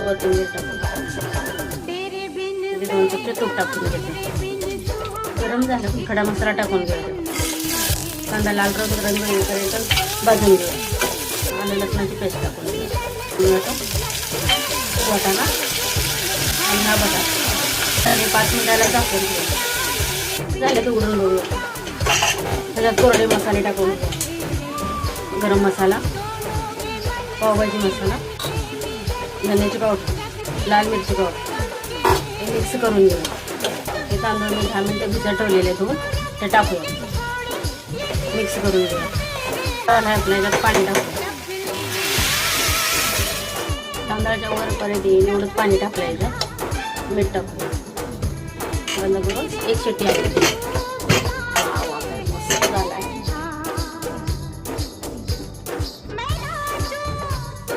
कोथिंबीर टाकून 2 चमचे तूप टाकून घेते. गरम झालं की खडा मसाला टाकून घ्यायचा. कांदा लाल रंग येईपर्यंत भाजून घेऊ. आलं लसणाची पेस्ट टाकून घेऊ. वाटाणा आणि हा बटाटा आणि 5 मिनिटाला झाकून घेऊ. झाले की उघडून बघू. त्याच्यात कोरडे मसाले टाकून घेऊ. गरम मसाला, पावभाजी मसाला, धन्याची पावडर, लाल मिरची पावडर हे मिक्स करून घेऊ. हे तांदूळ मी 10 मिनिटं भिजत ठेवलेले धुवून ते टाकूया. मिक्स करून घेऊया. आपल्याला पाणी टाकू. तांदळाच्या वरपर्यंत येईल एवढंच पाणी टाकलं. मीठ टाकू. बंद करून 1 शिट्टी आली.